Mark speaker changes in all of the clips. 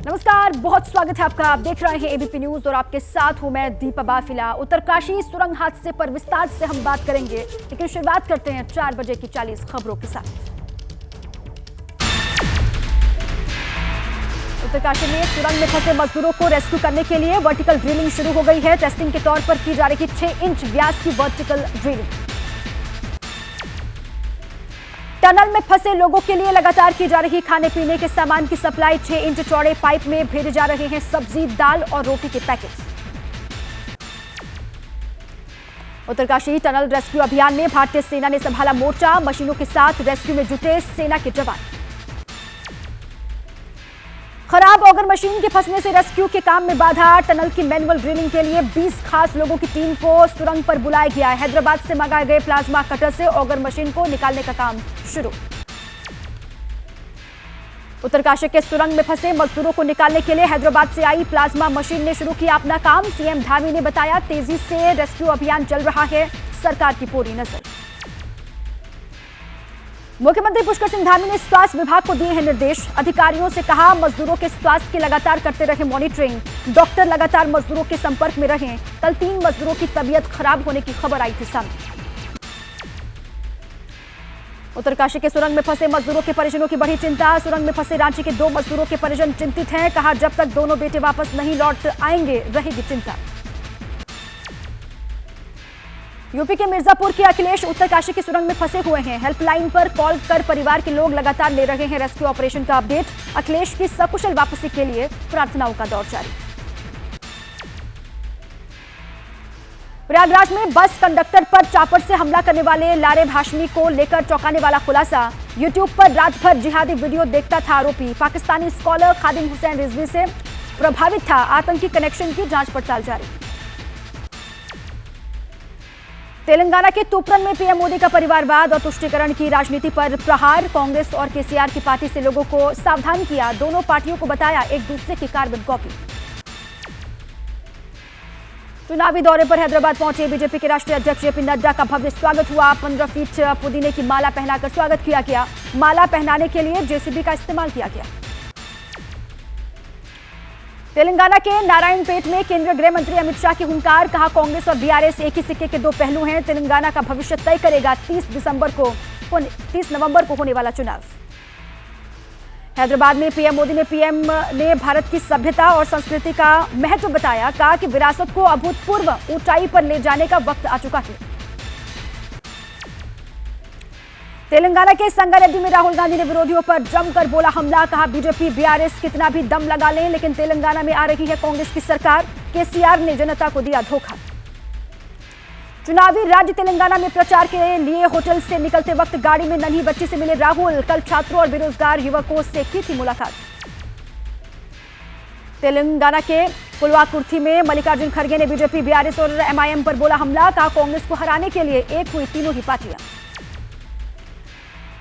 Speaker 1: नमस्कार, बहुत स्वागत है आपका। आप देख रहे हैं एबीपी न्यूज और आपके साथ हूं मैं दीपा बाफिला। उत्तरकाशी सुरंग हादसे पर विस्तार से हम बात करेंगे, लेकिन शुरुआत करते हैं 4 बजे की 40 खबरों के साथ। उत्तरकाशी में सुरंग में फंसे मजदूरों को रेस्क्यू करने के लिए वर्टिकल ड्रिलिंग शुरू हो गई है। टेस्टिंग के तौर पर की जा रही 6 इंच व्यास की वर्टिकल ड्रिलिंग। टनल में फंसे लोगों के लिए लगातार की जा रही खाने पीने के सामान की सप्लाई। 6 इंच चौड़े पाइप में भेजे जा रहे हैं सब्जी, दाल और रोटी के पैकेट्स। उत्तरकाशी टनल रेस्क्यू अभियान में भारतीय सेना ने संभाला मोर्चा। मशीनों के साथ रेस्क्यू में जुटे सेना के जवान। खराब ऑगर मशीन के फंसने से रेस्क्यू के काम में बाधा। टनल की मैनुअल ड्रिलिंग के लिए 20 खास लोगों की टीम को सुरंग पर बुलाया गया है। हैदराबाद से मंगाए गए प्लाज्मा कटर से ऑगर मशीन को निकालने का काम शुरू। उत्तरकाशी के सुरंग में फंसे मजदूरों को निकालने के लिए हैदराबाद से आई प्लाज्मा मशीन ने शुरू किया अपना काम। सीएम धामी ने बताया, तेजी से रेस्क्यू अभियान चल रहा है, सरकार की पूरी नजर। मुख्यमंत्री पुष्कर सिंह धामी ने स्वास्थ्य विभाग को दिए हैं निर्देश। अधिकारियों से कहा, मजदूरों के स्वास्थ्य की लगातार करते रहे मॉनिटरिंग। डॉक्टर लगातार मजदूरों के संपर्क में रहे। कल 3 मजदूरों की तबीयत खराब होने की खबर आई थी सामने। उत्तरकाशी के सुरंग में फंसे मजदूरों के परिजनों की बढ़ी चिंता। सुरंग में फंसे रांची के 2 मजदूरों के परिजन चिंतित हैं। कहा, जब तक दोनों बेटे वापस नहीं लौट आएंगे रहेगी चिंता। यूपी के मिर्जापुर के अखिलेश उत्तरकाशी की सुरंग में फंसे हुए हैं। हेल्पलाइन पर कॉल कर परिवार के लोग लगातार ले रहे हैं रेस्क्यू ऑपरेशन का अपडेट। अखिलेश की सकुशल वापसी के लिए प्रार्थनाओं का दौर जारी। प्रयागराज में बस कंडक्टर पर चापर से हमला करने वाले लारेब हाशमी को लेकर चौंकाने वाला खुलासा। यूट्यूब पर रात भर जिहादी वीडियो देखता था आरोपी। पाकिस्तानी स्कॉलर खादिम हुसैन रिजवी से प्रभावित था। आतंकी कनेक्शन की जांच पड़ताल जारी। तेलंगाना के तूपरन में पीएम मोदी का परिवारवाद और तुष्टीकरण की राजनीति पर प्रहार। कांग्रेस और केसीआर की पार्टी से लोगों को सावधान किया। दोनों पार्टियों को बताया एक दूसरे की कार्बन कॉपी। चुनावी दौरे पर हैदराबाद पहुंचे बीजेपी के राष्ट्रीय अध्यक्ष जेपी नड्डा का भव्य स्वागत हुआ। 15 फीट पुदीने की माला पहनाकर स्वागत किया गया। माला पहनाने के लिए जेसीबी का इस्तेमाल किया गया। तेलंगाना के नारायणपेट में केंद्रीय गृह मंत्री अमित शाह की हुंकार। कहा, कांग्रेस और बीआरएस एक ही सिक्के के 2 पहलू हैं। तेलंगाना का भविष्य तय करेगा 30 नवंबर को होने वाला चुनाव। हैदराबाद में पीएम मोदी ने भारत की सभ्यता और संस्कृति का महत्व बताया। कहा कि विरासत को अभूतपूर्व ऊंचाई पर ले जाने का वक्त आ चुका है। तेलंगाना के संगारेड्डी में राहुल गांधी ने विरोधियों पर जमकर बोला हमला। कहा, बीजेपी बीआरएस कितना भी दम लगा लें, लेकिन तेलंगाना में आ रही है कांग्रेस की सरकार। केसीआर ने जनता को दिया धोखा। चुनावी राज्य तेलंगाना में प्रचार के लिए होटल से निकलते वक्त गाड़ी में नन्ही बच्ची से मिले राहुल। कल छात्रों और बेरोजगार युवकों से की थी मुलाकात। तेलंगाना के पुलवाकुर्थी में मल्लिकार्जुन खड़गे ने बीजेपी बीआरएस और एमआईएम पर बोला हमला। कहा, कांग्रेस को हराने के लिए एक हुई तीनों ही पार्टियां।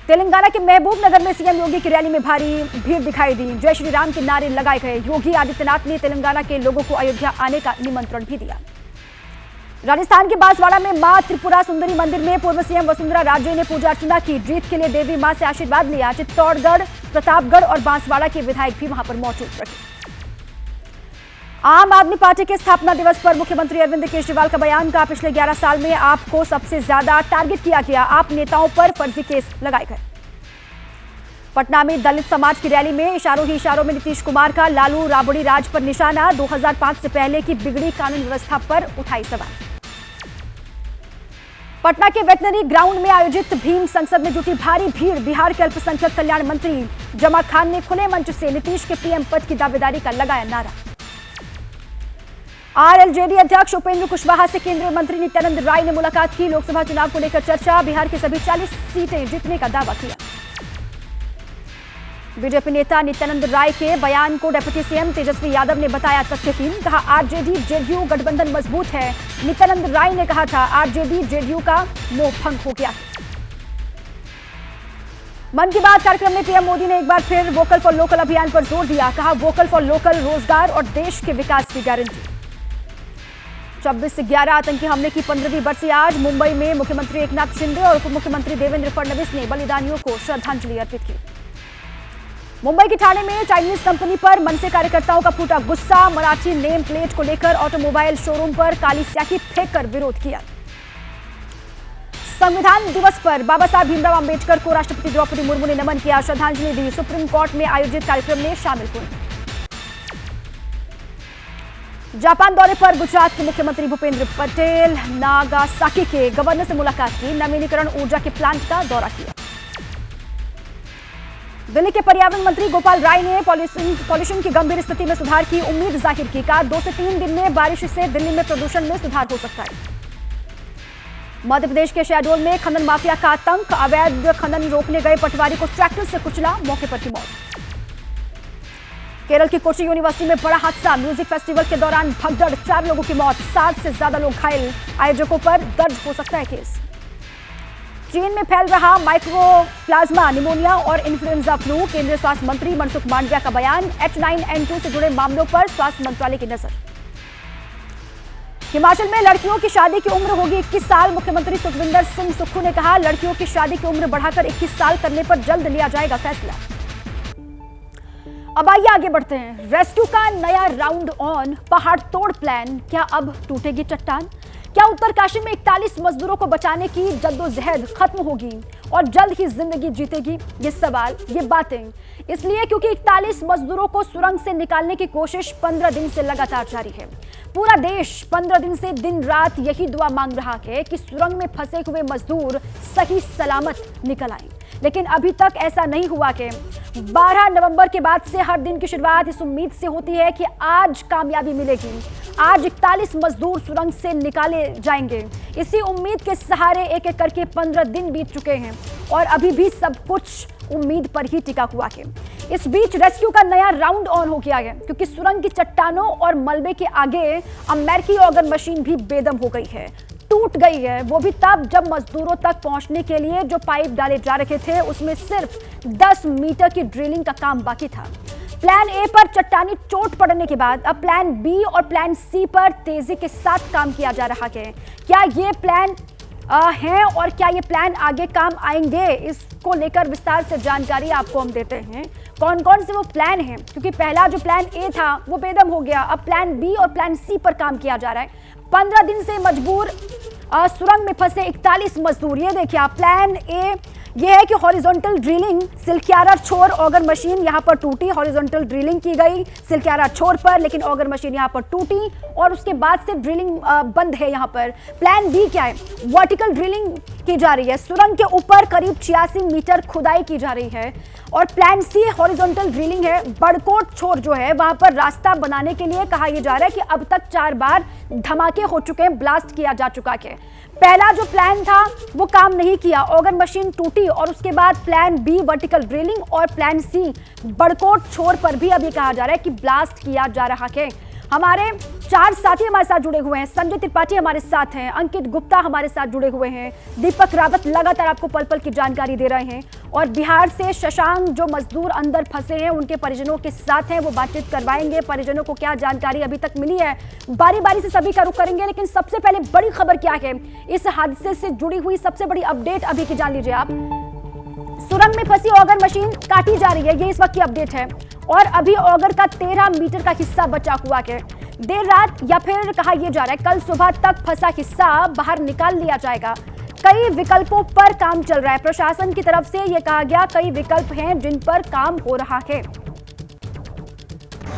Speaker 1: तेलंगाना के महबूब नगर में सीएम योगी की रैली में भारी भीड़ दिखाई दी। जय श्री राम के नारे लगाए गए। योगी आदित्यनाथ ने तेलंगाना के लोगों को अयोध्या आने का निमंत्रण भी दिया। राजस्थान के बांसवाड़ा में मां त्रिपुरा सुंदरी मंदिर में पूर्व सीएम वसुंधरा राजे ने पूजा अर्चना की। जीत के लिए देवी मां से आशीर्वाद लिया। चित्तौड़गढ़, प्रतापगढ़ और बांसवाड़ा के विधायक भी वहां पर मौजूद रहे। आम आदमी पार्टी के स्थापना दिवस पर मुख्यमंत्री अरविंद केजरीवाल का बयान। का पिछले 11 साल में आपको सबसे ज्यादा टारगेट किया गया। आप नेताओं पर फर्जी केस लगाए गए। पटना में दलित समाज की रैली में इशारों ही इशारों में नीतीश कुमार का लालू राबड़ी राज पर निशाना। 2005 से पहले की बिगड़ी कानून व्यवस्था पर उठाई सवाल। पटना के वेटनरी ग्राउंड में आयोजित भीम संसद में जुटी भारी भीड़। बिहार के अल्पसंख्यक कल्याण मंत्री जमा खान ने खुले मंच से नीतीश के पीएम पद की दावेदारी का लगाया नारा। आरएलजेडी अध्यक्ष उपेंद्र कुशवाहा से केंद्रीय मंत्री नित्यानंद राय ने मुलाकात की। लोकसभा चुनाव को लेकर चर्चा। बिहार की सभी 40 सीटें जीतने का दावा किया। बीजेपी नेता नित्यानंद राय के बयान को डिप्टी सीएम तेजस्वी यादव ने बताया तथ्यहीन। कहा, आरजेडी जेडीयू गठबंधन मजबूत है। नित्यानंद राय ने कहा था, आरजेडी जेडीयू का मोह भंग हो गया। मन की बात कार्यक्रम में पीएम मोदी ने एक बार फिर वोकल फॉर लोकल अभियान पर जोर दिया। कहा, वोकल फॉर लोकल रोजगार और देश के विकास की गारंटी। 26 से 11 आतंकी हमले की 15वीं बरसी आज। मुंबई में मुख्यमंत्री एकनाथ शिंदे और उप मुख्यमंत्री देवेंद्र फडणवीस ने बलिदानियों को श्रद्धांजलि अर्पित की। मुंबई के ठाणे में चाइनीज कंपनी पर मनसे कार्यकर्ताओं का फूटा गुस्सा। मराठी नेम प्लेट को लेकर ऑटोमोबाइल शोरूम पर काली स्याही फेंककर विरोध किया। संविधान दिवस पर बाबा साहब भीमराव अंबेडकर को राष्ट्रपति द्रौपदी मुर्मू ने नमन किया, श्रद्धांजलि दी। सुप्रीम कोर्ट में आयोजित कार्यक्रम में शामिल हुए। जापान दौरे पर गुजरात के मुख्यमंत्री भूपेंद्र पटेल नागासाकी के गवर्नर से मुलाकात की, नवीनीकरण ऊर्जा के प्लांट का दौरा किया। दिल्ली के पर्यावरण मंत्री गोपाल राय ने पॉल्यूशन की गंभीर स्थिति में सुधार की उम्मीद जाहिर की। कहा 2 से 3 दिन में बारिश से दिल्ली में प्रदूषण में सुधार हो सकता है। मध्य प्रदेश के शहडोल में खनन माफिया का आतंक, अवैध खनन रोकने गए पटवारी को ट्रैक्टर से कुचला, मौके पर की मौत। केरल की कोची यूनिवर्सिटी में बड़ा हादसा, म्यूजिक फेस्टिवल के दौरान भगदड़, 4 लोगों की मौत, 7 से ज्यादा लोग घायल, आयोजकों पर दर्ज हो सकता है केस। चीन में फैल रहा माइक्रोप्लाज्मा निमोनिया और इन्फ्लुएंजा फ्लू, केंद्रीय स्वास्थ्य मंत्री मनसुख मांडविया का बयान। H9N2 से जुड़े मामलों पर स्वास्थ्य मंत्रालय की नजर। हिमाचल में लड़कियों की शादी की उम्र होगी 21 साल, मुख्यमंत्री सुखविंदर सिंह सुक्खू ने कहा लड़कियों की शादी की उम्र बढ़ाकर 21 साल करने पर जल्द लिया जाएगा फैसला। अब आइए आगे बढ़ते हैं। रेस्क्यू का नया राउंड ऑन, पहाड़ तोड़ प्लान, क्या अब टूटेगी चट्टान? क्या उत्तरकाशी में 41 मजदूरों को बचाने की जद्दोजहद खत्म होगी और जल्द ही जिंदगी जीतेगी? ये सवाल, ये बातें इसलिए क्योंकि 41 मजदूरों को सुरंग से निकालने की कोशिश 15 दिन से लगातार जारी है। पूरा देश 15 दिन से दिन रात यही दुआ मांग रहा है कि सुरंग में फंसे हुए मजदूर सही सलामत निकल आए, लेकिन अभी तक ऐसा नहीं हुआ। कि 12 नवंबर के बाद से हर दिन की शुरुआत इस उम्मीद से होती है कि आज कामयाबी मिलेगी, आज 41 मजदूर सुरंग से निकाले जाएंगे। इसी उम्मीद के सहारे एक एक करके 15 दिन बीत चुके हैं और अभी भी सब कुछ उम्मीद पर ही टिका हुआ है। इस बीच रेस्क्यू का नया राउंड ऑन हो गया है, क्योंकि सुरंग की चट्टानों और मलबे के आगे अमेरिकी ऑर्गन मशीन भी बेदम हो गई है, टूट गई है। वो भी तब जब मजदूरों तक पहुंचने के लिए जो पाइप डाले जा रखे थे उसमें सिर्फ 10 मीटर की ड्रिलिंग का काम बाकी था। प्लान ए पर चट्टानी चोट पड़ने के बाद अब प्लान बी और प्लान सी पर तेजी के साथ काम किया जा रहा है। क्या ये प्लान हैं और क्या ये प्लान आगे काम आएंगे, इसको लेकर विस्तार से जानकारी आपको हम देते हैं। कौन कौन से वो प्लान हैं, क्योंकि पहला जो प्लान ए था वो बेदम हो गया, अब प्लान बी और प्लान सी पर काम किया जा रहा है। 15 दिन से मजबूर सुरंग में फंसे 41 मजदूर। ये देखिए आप, प्लान ए ये है कि हॉरिजॉन्टल ड्रिलिंग, सिलक्यारा छोर ऑगर मशीन यहाँ पर टूटी, हॉरिजॉन्टल ड्रिलिंग की गई सिलक्यारा छोर पर, लेकिन ऑगर मशीन यहाँ पर टूटी और उसके बाद से ड्रिलिंग बंद है यहाँ पर। प्लान बी क्या है? वर्टिकल ड्रिलिंग की जा रही है, सुरंग के ऊपर करीब 86 मीटर खुदाई की जा रही है। और प्लान सी हॉरिजॉन्टल ड्रिलिंग है, बड़कोट छोर जो है वहां पर रास्ता बनाने के लिए कहा यह जा रहा है कि अब तक 4 बार धमाके हो चुके हैं, ब्लास्ट किया जा चुका है। पहला जो प्लान था वो काम नहीं किया, ऑर्गन मशीन टूटी और उसके बाद प्लान बी वर्टिकल ड्रिलिंग और प्लान सी बड़कोट छोर पर भी अभी कहा जा रहा है कि ब्लास्ट किया जा रहा है। हमारे 4 साथी हमारे साथ जुड़े हुए हैं। संजय त्रिपाठी हमारे साथ हैं, अंकित गुप्ता हमारे साथ जुड़े हुए हैं, दीपक रावत लगातार आपको पल पल की जानकारी दे रहे हैं, और बिहार से शशांक जो मजदूर अंदर फंसे हैं उनके परिजनों के साथ हैं, वो बातचीत करवाएंगे। परिजनों को क्या जानकारी अभी तक मिली है, बारी बारी से सभी का रुख करेंगे। लेकिन सबसे पहले बड़ी खबर क्या है, इस हादसे से जुड़ी हुई सबसे बड़ी अपडेट अभी की जान लीजिए आप। सुरंग में फंसी ऑगर मशीन काटी जा रही है, ये इस वक्त की अपडेट है, और अभी ऑगर का 13 मीटर का हिस्सा बचा हुआ है। देर रात या फिर कहा यह जा रहा है कल सुबह तक फंसा हिस्सा बाहर निकाल लिया जाएगा। कई विकल्पों पर काम चल रहा है, प्रशासन की तरफ से यह कहा गया कई विकल्प हैं जिन पर काम हो रहा है।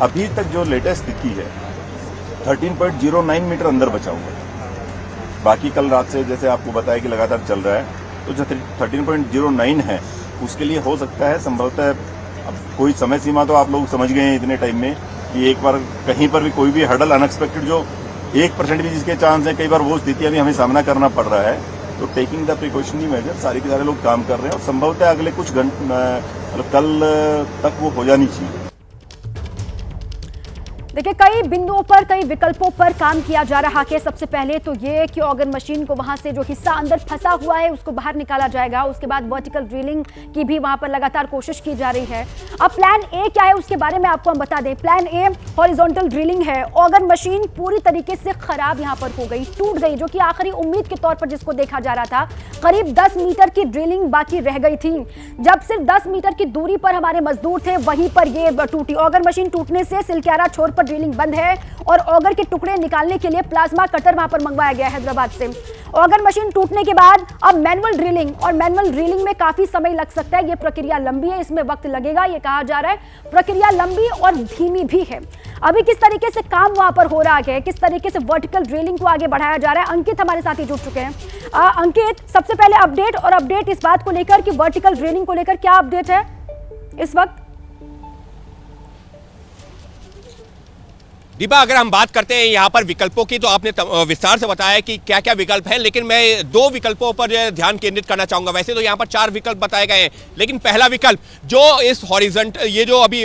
Speaker 2: अभी तक जो लेटेस्ट स्थिति है 13.09 मीटर अंदर बचा हुआ है, बाकी कल रात से जैसे आपको बताया कि लगातार चल रहा है, तो जो 13.09 है उसके लिए हो सकता है संभवतः, अब कोई समय सीमा तो आप लोग समझ गए हैं इतने टाइम में कि एक बार कहीं पर भी कोई भी हडल अनएक्सपेक्टेड जो 1% भी जिसके चांस है, कई बार वो स्थितियां भी हमें सामना करना पड़ रहा है। तो टेकिंग द प्रिकॉशनरी मेजर सारे के सारे लोग काम कर रहे हैं और संभवतः अगले कुछ घंटे मतलब कल तक वो हो जानी चाहिए।
Speaker 1: देखिए, कई बिंदुओं पर, कई विकल्पों पर काम किया जा रहा है। सबसे पहले तो ये कि ऑगर मशीन को वहां से जो हिस्सा अंदर फंसा हुआ है उसको बाहर निकाला जाएगा। उसके बाद वर्टिकल ड्रिलिंग की भी वहां पर लगातार कोशिश की जा रही है। अब प्लान ए क्या है उसके बारे में आपको हम बता दें। प्लान ए हॉरिजॉन्टल ड्रिलिंग है। ऑगर मशीन पूरी तरीके से खराब यहां पर हो गई, टूट गई, जो कि आखिरी उम्मीद के तौर पर जिसको देखा जा रहा था। करीब 10 मीटर की ड्रिलिंग बाकी रह गई थी। जब सिर्फ 10 मीटर की दूरी पर हमारे मजदूर थे वहीं पर ये टूटी। ऑगर मशीन टूटने से सिलक्यारा छोर पर ड्रिलिंग बंद है और ऑगर के टुकड़े निकालने के लिए प्लाज्मा कटर वहां पर मंगवाया गया हैदराबाद से। ऑगर मशीन टूटने के बाद अब मैनुअल ड्रिलिंग, और मैनुअल ड्रिलिंग में काफी समय लग सकता है। यह प्रक्रिया लंबी है, इसमें वक्त लगेगा, यह कहा जा रहा है। प्रक्रिया लंबी और धीमी भी है। अभी किस तरीके से काम वहां पर हो रहा है, किस तरीके से वर्टिकल ड्रिलिंग को आगे बढ़ाया जा रहा है, अंकित हमारे साथ ही जुड़ चुके हैं। अंकित, सबसे पहले अपडेट इस बात को लेकर कि वर्टिकल ड्रिलिंग को लेकर क्या अपडेट है इस वक्त?
Speaker 3: दीपा, अगर हम बात करते हैं यहाँ पर विकल्पों की, तो आपने विस्तार से बताया कि क्या क्या विकल्प हैं, लेकिन मैं 2 विकल्पों पर ध्यान केंद्रित करना चाहूंगा। वैसे तो यहाँ पर 4 विकल्प बताए गए हैं, लेकिन पहला विकल्प जो इस हॉरिजॉन्टल, ये जो अभी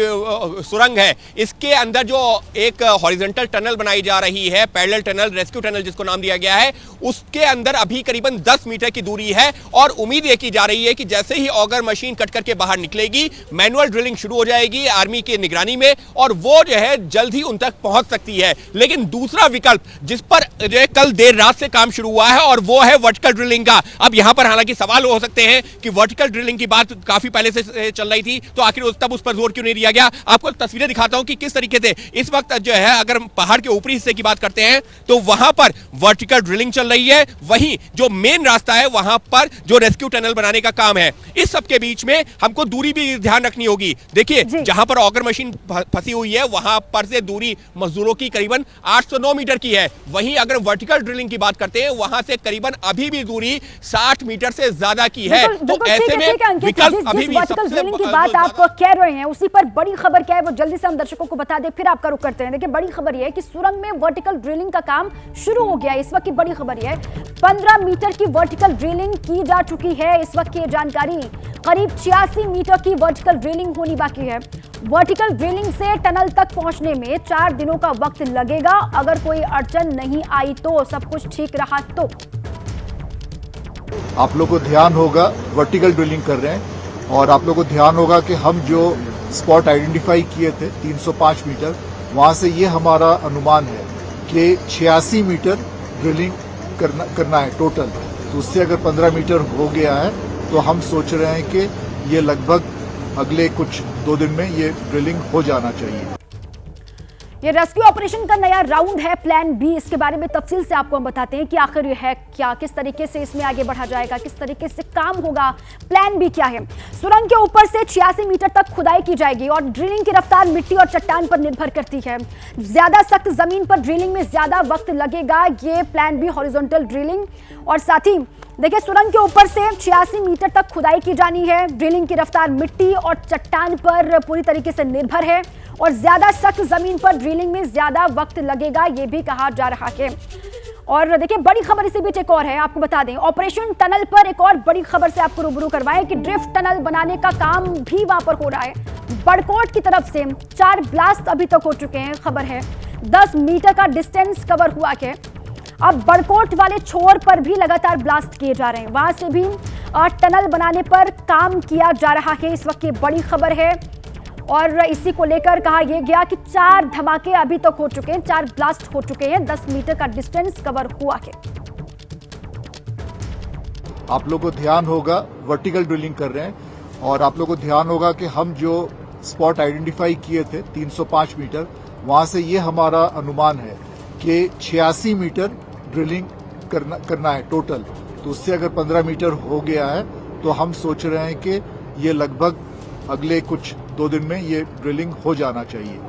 Speaker 3: सुरंग है, इसके अंदर जो एक हॉरिजॉन्टल टनल बनाई जा रही है, पैरेलल टनल, रेस्क्यू टनल जिसको नाम दिया गया है, उसके अंदर अभी करीबन 10 मीटर की दूरी है। और उम्मीद ये की जा रही है कि जैसे ही ऑगर मशीन कट करके बाहर निकलेगी, मैनुअल ड्रिलिंग शुरू हो जाएगी आर्मी की निगरानी में, और वो जो है जल्द ही उन तक पहुंच सकती है। लेकिन दूसरा विकल्प जिस पर जो है कल देर रात से काम शुरू हुआ है, और वो है वर्टिकल ड्रिलिंग का। अब यहां पर हालांकि सवाल हो सकते हैं कि वर्टिकल ड्रिलिंग की बात काफी पहले से चल रही थी, तो आखिर तब उस पर जोर क्यों नहीं दिया गया। आपको तस्वीरें दिखाता हूं कि किस तरीके से इस वक्त जो है, अगर पहाड़ के ऊपरी हिस्से की बात करते हैं तो वहां पर वर्टिकल ड्रिलिंग चल रही है, वहीं जो मेन रास्ता है वहां पर जो रेस्क्यू टनल बनाने का काम है। इस सब के बीच में हमको दूरी भी ध्यान रखनी होगी। देखिए, जहां पर ऑगर मशीन फंसी हुई है वहां पर से दूरी मजदूरों की करीबन 809 मीटर की है। वहीं अगर वर्टिकल ड्रिलिंग की बात करते हैं वहां से करीबन अभी भी दूरी 60 मीटर से ज्यादा की है। तो ऐसे में विकल्प अभी भी
Speaker 1: वर्टिकल ड्रिलिंग की बात आप कह रहे हैं, उसी पर बड़ी खबर क्या है वो जल्दी से हम दर्शकों को बता दें, फिर आपका रुख करते हैं। देखिए, बड़ी खबर यह है कि सुरंग में वर्टिकल ड्रिलिंग का काम शुरू हो गया है। इस वक्त की बड़ी खबर यह है 15 मीटर की वर्टिकल ड्रिलिंग की जा चुकी है। इस वक्त की जानकारी, करीब 86 मीटर की वर्टिकल ड्रिलिंग होनी बाकी है। वर्टिकल ड्रिलिंग से टनल तक पहुंचने में 4 दिनों का वक्त लगेगा। अगर कोई अड़चन नहीं आई तो, सब कुछ ठीक रहा तो।
Speaker 4: आप लोग को ध्यान होगा, वर्टिकल ड्रिलिंग कर रहे हैं, और आप लोग को ध्यान होगा कि हम जो स्पॉट आइडेंटिफाई किए थे 305 मीटर, वहां से ये हमारा अनुमान है कि 86 मीटर ड्रिलिंग करना है टोटल। तो उससे अगर 15 मीटर हो गया है तो हम सोच रहे हैं कि ये लगभग अगले कुछ 2 दिन में ये ड्रिलिंग हो जाना चाहिए।
Speaker 1: ये रेस्क्यू ऑपरेशन का नया राउंड है, प्लान बी। इसके बारे में तफसील से आपको हम बताते हैं कि आखिर ये है क्या, किस तरीके से इसमें आगे बढ़ा जाएगा, किस तरीके से काम होगा। प्लान बी क्या है? सुरंग के ऊपर से 86 मीटर तक खुदाई की जाएगी और ड्रिलिंग की रफ्तार मिट्टी और चट्टान पर निर्भर करती है। ज्यादा सख्त जमीन पर ड्रिलिंग में ज्यादा वक्त लगेगा, ये प्लान बी हॉरिजॉन्टल ड्रिलिंग। और साथ ही देखिए, सुरंग के ऊपर से 86 मीटर तक खुदाई की जानी है। ड्रिलिंग की रफ्तार मिट्टी और चट्टान पर पूरी तरीके से निर्भर है, और ज्यादा सख्त जमीन पर ड्रिलिंग में ज्यादा वक्त लगेगा, यह भी कहा जा रहा है। और देखिए, बड़ी खबर इसी बीच एक और है, आपको बता दें। ऑपरेशन टनल पर एक और बड़ी खबर से आपको रूबरू करवाएं कि ड्रिफ्ट टनल बनाने का काम भी वहां पर हो रहा है। बड़कोट की तरफ से 4 ब्लास्ट अभी तक हो चुके हैं। खबर है 10 मीटर का डिस्टेंस कवर हुआ है। अब बड़कोट वाले छोर पर भी लगातार ब्लास्ट किए जा रहे हैं, वहां से भी टनल बनाने पर काम किया जा रहा है। इस वक्त ये बड़ी खबर है, और इसी को लेकर कहा यह गया कि 4 धमाके अभी तक हो चुके हैं, 4 ब्लास्ट हो चुके हैं, 10 मीटर का डिस्टेंस कवर हुआ है।
Speaker 4: आप लोग को ध्यान होगा, वर्टिकल ड्रिलिंग कर रहे हैं, और आप लोग को ध्यान होगा कि हम जो स्पॉट आइडेंटिफाई किए थे 305 मीटर, वहां से ये हमारा अनुमान है कि 86 मीटर ड्रिलिंग करना है टोटल। तो उससे अगर 15 मीटर हो गया है तो हम सोच रहे हैं कि ये लगभग अगले कुछ 2 दिन में ये ड्रिलिंग हो जाना चाहिए।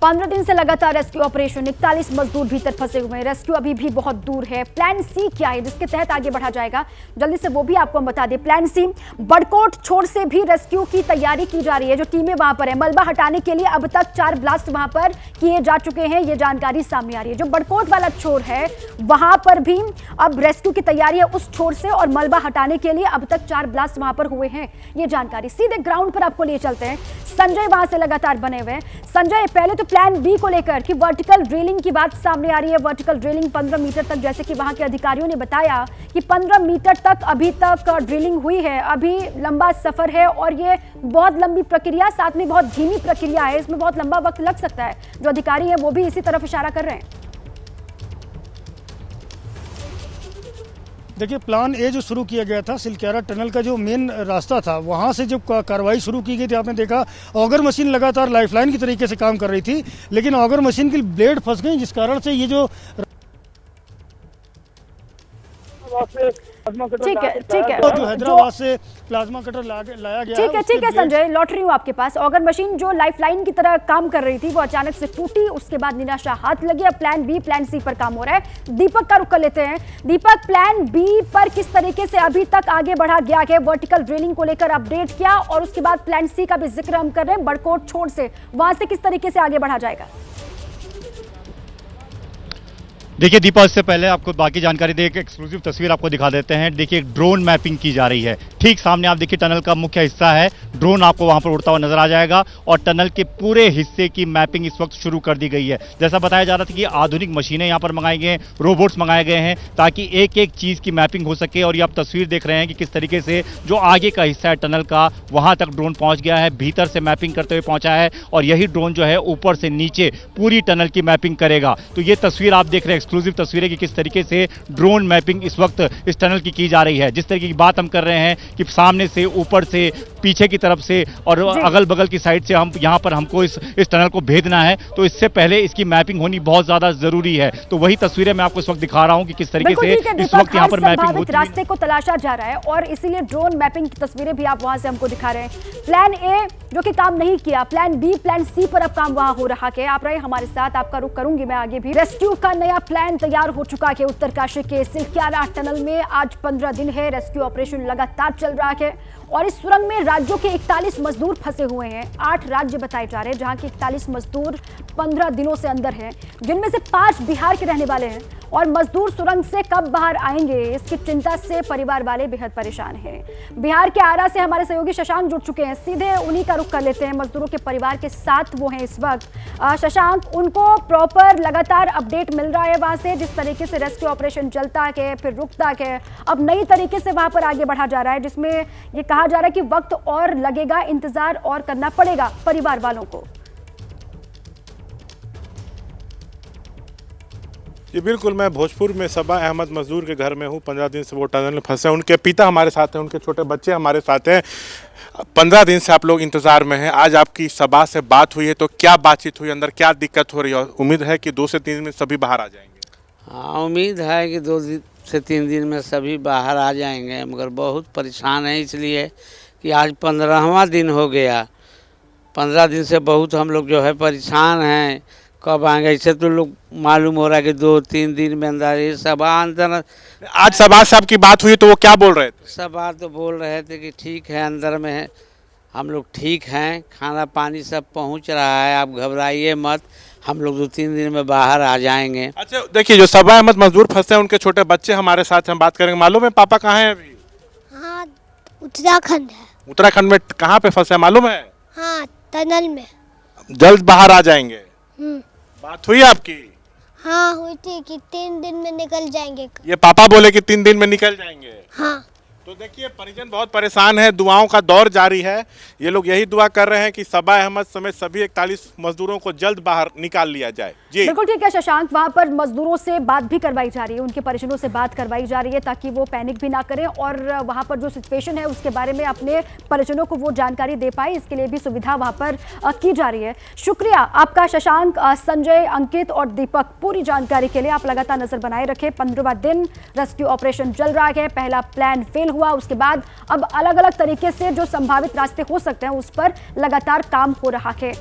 Speaker 1: 15 दिन से लगातार रेस्क्यू ऑपरेशन, 41 मजदूर भीतर फंसे हुए हैं। रेस्क्यू अभी भी बहुत दूर है। प्लान सी क्या है जिसके तहत आगे बढ़ा जाएगा, जल्दी से वो भी आपको हम बता दें। प्लान सी, बड़कोट छोर से भी रेस्क्यू की तैयारी की जा रही है। जो टीमें वहां पर है, मलबा हटाने के लिए अब तक 4 ब्लास्ट वहां पर किए जा चुके हैं, ये जानकारी सामने आ रही है। जो बड़कोट वाला छोर है वहां पर भी अब रेस्क्यू की तैयारी है उस छोर से, और मलबा हटाने के लिए अब तक 4 ब्लास्ट वहां पर हुए हैं, ये जानकारी। सीधे ग्राउंड पर आपको लिए चलते हैं, संजय वहां से लगातार बने हुए हैं। संजय, पहले तो प्लान बी को लेकर कि वर्टिकल ड्रिलिंग की बात सामने आ रही है। वर्टिकल ड्रिलिंग 15 मीटर तक, जैसे कि वहां के अधिकारियों ने बताया कि 15 मीटर तक अभी तक ड्रिलिंग हुई है। अभी लंबा सफर है और ये बहुत लंबी प्रक्रिया, साथ में बहुत धीमी प्रक्रिया है, इसमें बहुत लंबा वक्त लग सकता है। जो अधिकारी हैं वो भी इसी तरफ इशारा कर रहे हैं।
Speaker 5: देखिए, प्लान ए जो शुरू किया गया था, सिलक्यारा टनल का जो मेन रास्ता था, वहाँ से जब कार्रवाई शुरू की गई थी, आपने देखा ऑगर मशीन लगातार लाइफलाइन की तरीके से काम कर रही थी, लेकिन ऑगर मशीन की ब्लेड फंस गई, जिस कारण से ये जो
Speaker 1: ठीक है
Speaker 5: जो हैदराबाद से प्लाज्मा कटर लाया गया।
Speaker 1: ठीक है संजय, लौट रही हूँ आपके पास। ऑगर मशीन जो लाइफलाइन की तरह काम कर रही थी वो अचानक से टूटी, उसके बाद निराशा हाथ लगी। अब प्लान बी, प्लान सी पर काम हो रहा है। दीपक का रुख कर लेते हैं। दीपक, प्लान बी पर किस तरीके से अभी तक आगे बढ़ा गया है? वर्टिकल ड्रिलिंग को लेकर अपडेट किया और उसके बाद प्लान सी का भी जिक्र हम कर रहे हैं, बड़कोट छोड़ से, वहां से किस तरीके से आगे बढ़ा जाएगा?
Speaker 6: देखिए दीपा, इससे पहले आपको बाकी जानकारी दे, एक एक्सक्लूसिव तस्वीर आपको दिखा देते हैं। देखिए, ड्रोन मैपिंग की जा रही है। ठीक सामने आप देखिए टनल का मुख्य हिस्सा है, ड्रोन आपको वहां पर उड़ता हुआ नजर आ जाएगा और टनल के पूरे हिस्से की मैपिंग इस वक्त शुरू कर दी गई है। जैसा बताया जा रहा था कि आधुनिक मशीनें यहाँ पर मंगाई गई हैं, रोबोट्स मंगाए गए हैं, ताकि एक एक चीज की मैपिंग हो सके। और ये आप तस्वीर देख रहे हैं कि किस तरीके से जो आगे का हिस्सा है टनल का, वहां तक ड्रोन पहुंच गया है, भीतर से मैपिंग करते हुए पहुंचा है और यही ड्रोन जो है ऊपर से नीचे पूरी टनल की मैपिंग करेगा। तो ये तस्वीर आप देख रहे हैं, एक्सक्लूसिव तस्वीर है कि किस तरीके से ड्रोन मैपिंग इस वक्त इस टनल की जा रही है। जिस तरीके की बात हम कर रहे हैं कि सामने से, ऊपर से, पीछे की तरफ से और अगल बगल की साइड से हम यहाँ पर हमको इस टनल को भेजना है, तो इससे पहले इसकी मैपिंग होनी बहुत ज्यादा जरूरी है। तो वही तस्वीरें मैं आपको इस वक्त दिखा रहा हूँ कि किस तरीके से इस वक्त यहाँ पर मैपिंग होती है।
Speaker 1: रास्ते को तलाशा जा रहा है और इसीलिए ड्रोन मैपिंग की तस्वीरें भी आप वहां से हमको दिखा रहे हैं। प्लान ए जो कि काम नहीं किया, प्लान बी, प्लान सी पर अब काम वहां हो रहा है। आप रहे हमारे साथ, आपका रुख करूंगी मैं आगे भी। रेस्क्यू का नया प्लान तैयार हो चुका है। उत्तरकाशी के सिलक्यारा टनल में आज 15 दिन है, रेस्क्यू ऑपरेशन लगातार चल रहा है और इस सुरंग में राज्यों के 41 मजदूर फंसे हुए हैं। 8 राज्य बताए जा रहे हैं जहां के 41 मजदूर 15 दिनों से अंदर हैं, जिनमें से 5 बिहार के रहने वाले हैं और मजदूर सुरंग से कब बाहर आएंगे, इसकी चिंता से परिवार वाले बेहद परेशान हैं। बिहार के आरा से हमारे सहयोगी शशांक जुड़ चुके हैं, सीधे उन्हीं का रुख कर लेते हैं। मजदूरों के परिवार के साथ वो हैं इस वक्त। शशांक, उनको प्रॉपर लगातार अपडेट मिल रहा है वहां से, जिस तरीके से रेस्क्यू ऑपरेशन चलता है फिर रुकता है, अब नई तरीके से वहां पर आगे बढ़ा जा रहा है, जिसमें ये कहा जा रहा है कि वक्त और लगेगा, इंतजार और करना पड़ेगा परिवार वालों को।
Speaker 7: जी बिल्कुल, मैं भोजपुर में सबा अहमद मजदूर के घर में हूँ। 15 दिन से वो टनल में फंसे हैं। उनके पिता हमारे साथ हैं, उनके छोटे बच्चे हमारे साथ हैं। 15 दिन से आप लोग इंतजार में हैं। आज आपकी सबा से बात हुई है, तो क्या बातचीत हुई, अंदर क्या दिक्कत हो रही है? उम्मीद है कि 2 से 3 दिन में सभी बाहर आ जाएंगे।
Speaker 8: हाँ, उम्मीद है कि 2 से 3 दिन में सभी बाहर आ जाएंगे, मगर बहुत परेशान है इसलिए कि आज 15वां दिन हो गया। 15 दिन से बहुत हम लोग जो है परेशान हैं, कब आएंगे। ऐसे तो लोग मालूम हो रहा है कि 2-3 दिन में अंदर ये सबा अंदर।
Speaker 7: आज सबा साहब की बात हुई तो वो क्या बोल रहे थे?
Speaker 8: सबा तो बोल रहे थे कि ठीक है, अंदर में है, हम लोग ठीक हैं, खाना पानी सब पहुंच रहा है, आप घबराइए मत, हम लोग 2-3 दिन में बाहर आ जाएंगे।
Speaker 7: अच्छा देखिए, जो सबा अहमद मजदूर फंसे हैं, उनके छोटे बच्चे हमारे साथ हम बात करेंगे। मालूम है पापा कहाँ हैं अभी?
Speaker 9: हाँ, उत्तराखंड है।
Speaker 7: उत्तराखंड में कहाँ पे फंसे हैं मालूम है?
Speaker 9: हाँ, टनल में।
Speaker 7: जल्द बाहर आ जाएंगे। बात हुई आपकी?
Speaker 9: हाँ, हुई थी कि 3 दिन में निकल जाएंगे।
Speaker 7: ये पापा बोले कि 3 दिन में निकल जाएंगे।
Speaker 9: हाँ।
Speaker 7: तो देखिए, परिजन बहुत परेशान है, दुआओं का दौर जारी है। ये लोग यही दुआ कर रहे हैं कि सबा अहमद समेत सभी 41 मजदूरों को जल्द बाहर निकाल लिया जाए। जी
Speaker 1: बिल्कुल ठीक है शशांक, वहां पर मजदूरों से बात भी करवाई जा रही है, उनके परिजनों से बात करवाई जा रही है ताकि वो पैनिक भी ना करें और वहां पर जो सिचुएशन है उसके बारे में अपने परिजनों को वो जानकारी दे पाए, इसके लिए भी सुविधा वहां पर की जा रही है। शुक्रिया आपका शशांक, संजय, अंकित और दीपक, पूरी जानकारी के लिए। आप लगातार नजर बनाए रखें। 15वां दिन रेस्क्यू ऑपरेशन चल रहा है। पहला प्लान फेल हुआ, उसके बाद अब अलग अलग तरीके से जो संभावित रास्ते हो सकते हैं उस पर लगातार काम हो रहा है।